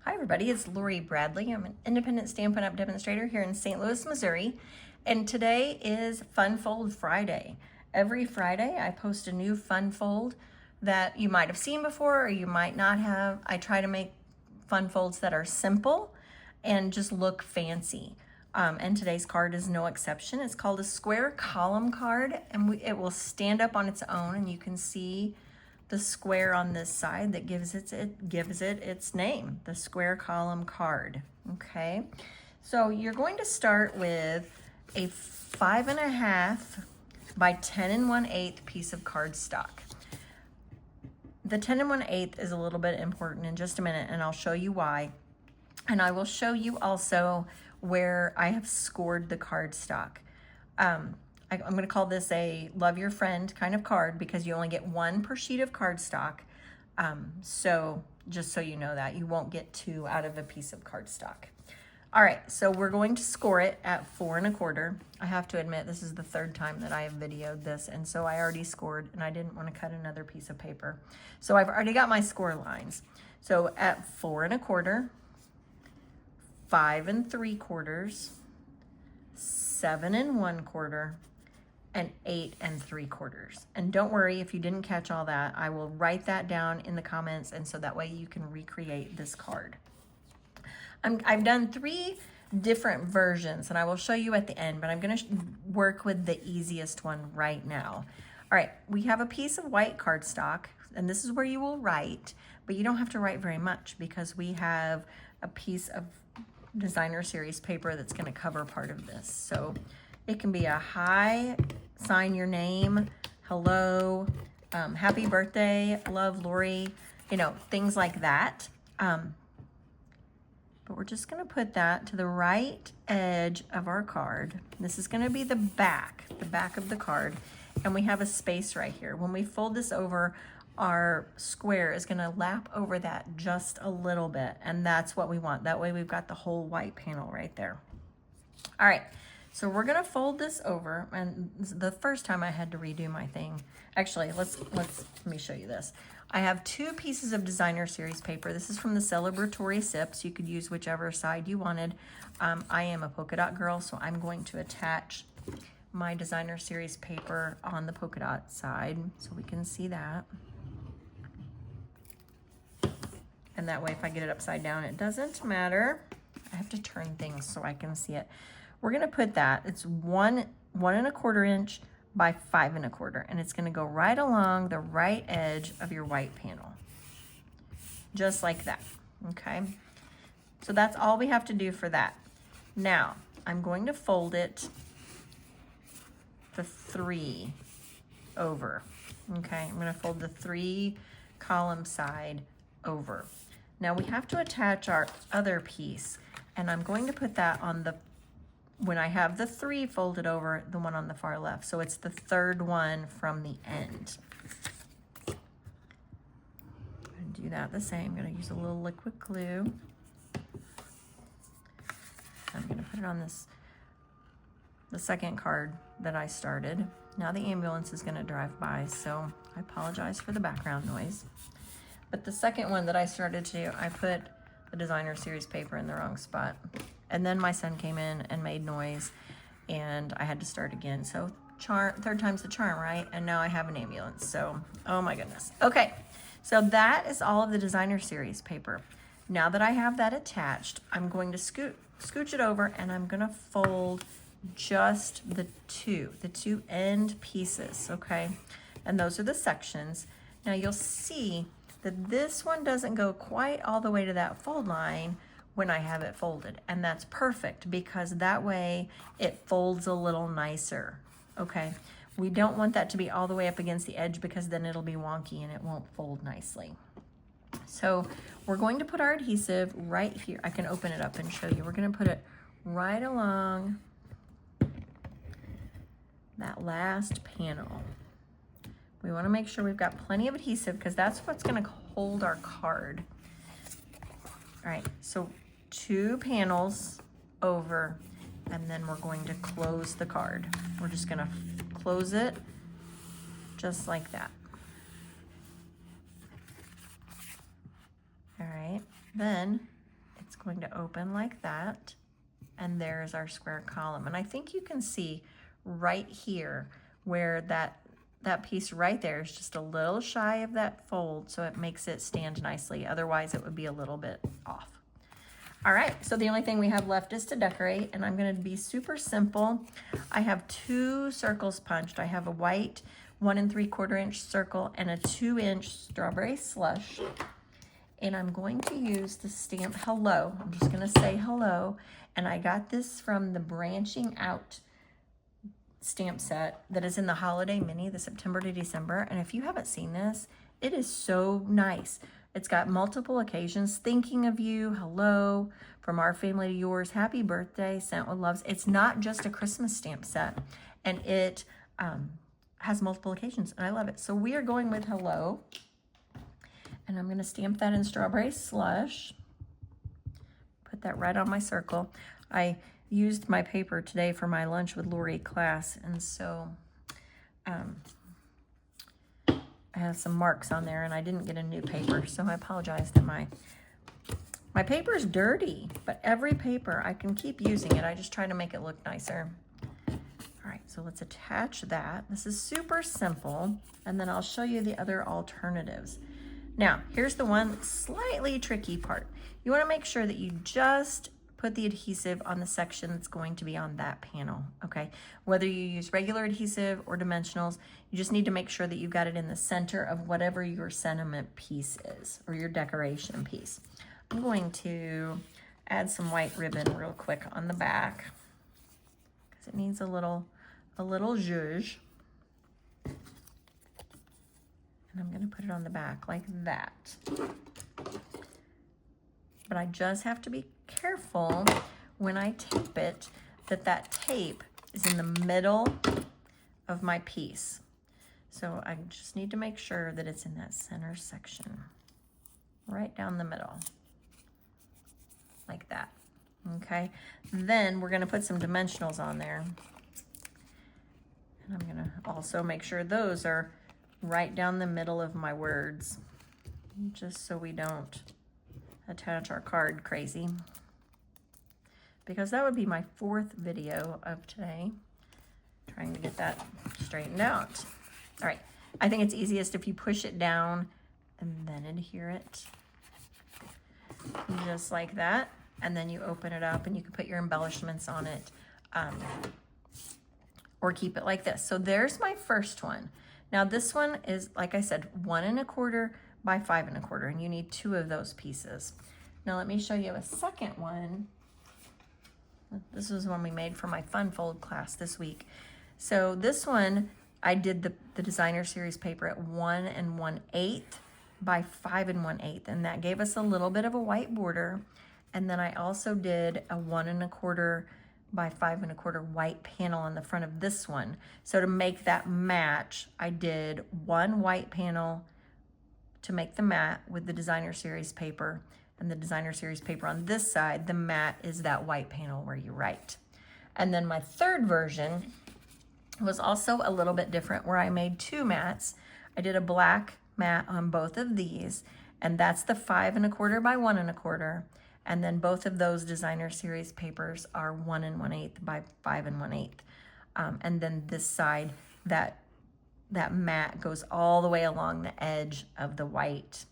Hi everybody, it's Lori Bradley. I'm an independent Stampin' Up! Demonstrator here in St. Louis, Missouri. And today is Fun Fold Friday. Every Friday I post a new fun fold that you might have seen before or you might not have. I try to make fun folds that are simple and just look fancy. And today's card is no exception. It's called a square column card, and it will stand up on its own, and you can see the square on this side that gives it its name, the square column card. Okay, so you're going to start with a 5.5 by 10 1/8 piece of cardstock. The 10 1/8 is a little bit important in just a minute, and I'll show you why. And I will show you also where I have scored the cardstock. I'm going to call this a love your friend kind of card because you only get one per sheet of cardstock. So just so you know that, you won't get two out of a piece of cardstock. All right, so we're going to score it at 4 1/4. I have to admit, this is the third time that I have videoed this, and so I already scored, and I didn't want to cut another piece of paper. So I've already got my score lines. So at 4 1/4, 5 3/4, 7 1/4, and 8 3/4. And don't worry if you didn't catch all that. I will write that down in the comments, and so that way you can recreate this card. I've done 3 different versions, and I will show you at the end, but I'm going to work with the easiest one right now. All right, we have a piece of white cardstock, and this is where you will write, but you don't have to write very much because we have a piece of designer series paper that's going to cover part of this. So it can be a hi, sign your name, hello, happy birthday, love Lori, you know, things like that. But we're just going to put that to the right edge of our card. This is going to be the back of the card, and we have a space right here. When we fold this over, our square is going to lap over that just a little bit, and that's what we want. That way we've got the whole white panel right there. All right, so we're going to fold this over, and this is the first time I had to redo my thing. Actually, let me show you this. I have 2 pieces of designer series paper. This is from the celebratory sips. You could use whichever side you wanted. I am a polka dot girl, so I'm going to attach my designer series paper on the polka dot side so we can see that. And that way, if I get it upside down, it doesn't matter. I have to turn things so I can see it. We're gonna put that, it's 1 1/4 inch by 5 1/4, and it's gonna go right along the right edge of your white panel. Just like that, okay? So that's all we have to do for that. Now, I'm going to fold it the 3 over, okay? I'm gonna fold the 3 column side over. Now we have to attach our other piece, and I'm going to put that on the, when I have the 3 folded over, the one on the far left. So it's the 3rd one from the end. I'm gonna do that the same. I'm gonna use a little liquid glue. I'm gonna put it on this, the second card that I started. Now the ambulance is gonna drive by, so I apologize for the background noise. But the second one that I started to, I put the designer series paper in the wrong spot. And then my son came in and made noise, and I had to start again. So third time's the charm, right? And now I have an ambulance, so, oh my goodness. Okay, so that is all of the designer series paper. Now that I have that attached, I'm going to scooch it over, and I'm gonna fold just the two end pieces, okay? And those are the sections. Now you'll see that this one doesn't go quite all the way to that fold line when I have it folded, and that's perfect because that way it folds a little nicer, okay? We don't want that to be all the way up against the edge because then it'll be wonky and it won't fold nicely. So we're going to put our adhesive right here. I can open it up and show you. We're gonna put it right along that last panel. We want to make sure we've got plenty of adhesive because that's what's going to hold our card. All right, so 2 panels over, and then we're going to close the card. We're just going to close it just like that. All right, Then going to open like that. And there's our square column. And I think you can see right here where that piece right there is just a little shy of that fold, so it makes it stand nicely. Otherwise, it would be a little bit off. All right, so the only thing we have left is to decorate, and I'm gonna be super simple. I have 2 circles punched. I have a white 1 3/4 inch circle and a 2-inch strawberry slush. And I'm going to use the stamp hello. I'm just gonna say hello. And I got this from the Branching Out stamp set that is in the Holiday Mini, the September to December. And if you haven't seen this, it is so nice. It's got multiple occasions, thinking of you, hello, from our family to yours, happy birthday, sent with loves. It's not just a Christmas stamp set, and it has multiple occasions, and I love it. So we are going with hello, and I'm gonna stamp that in strawberry slush. Put that right on my circle. I used my paper today for my lunch with Lori class, and so I have some marks on there, and I didn't get a new paper, so I apologize that my paper is dirty, but every paper I can keep using it. I just try to make it look nicer. All right, so let's attach that. This is super simple, and then I'll show you the other alternatives. Now, here's the one slightly tricky part. You want to make sure that you just put the adhesive on the section that's going to be on that panel, okay? Whether you use regular adhesive or dimensionals, you just need to make sure that you've got it in the center of whatever your sentiment piece is, or your decoration piece. I'm going to add some white ribbon real quick on the back, because it needs a little zhuzh. And I'm gonna put it on the back like that. But I just have to be careful when I tape it that tape is in the middle of my piece. So I just need to make sure that it's in that center section, right down the middle, like that, okay? Then we're gonna put some dimensionals on there. And I'm gonna also make sure those are right down the middle of my words, just so we don't attach our card crazy, because that would be my 4th video of today, trying to get that straightened out. All right, I think it's easiest if you push it down and then adhere it, just like that, and then you open it up and you can put your embellishments on it, or keep it like this. So there's my first one. Now this one is, like I said, 1 1/4 by 5 1/4, and you need 2 of those pieces. Now let me show you a second one. This was one we made for my Fun Fold class this week. So this one, I did the designer series paper at 1 1/8 by 5 1/8, and that gave us a little bit of a white border. And then I also did a 1 1/4 by 5 1/4 white panel on the front of this one. So to make that match, I did 1 white panel to make the mat with the designer series paper, and the designer series paper on this side, the mat is that white panel where you write. And then my third version was also a little bit different, where I made 2 mats. I did a black mat on both of these, and that's the 5 1/4 by 1 1/4. And then both of those designer series papers are 1 1/8 by 5 1/8. And then this side, that mat goes all the way along the edge of the white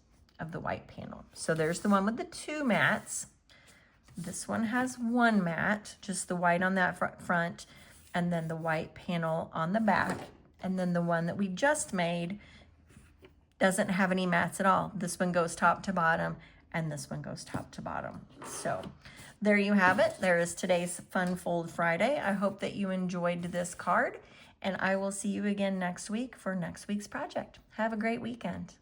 panel. So there's the one with the 2 mats. This one has 1 mat, just the white on that front, and then the white panel on the back. And then the one that we just made doesn't have any mats at all. This one goes top to bottom, and this one goes top to bottom. So there you have it. There is today's Fun Fold Friday. I hope that you enjoyed this card, and I will see you again next week for next week's project. Have a great weekend.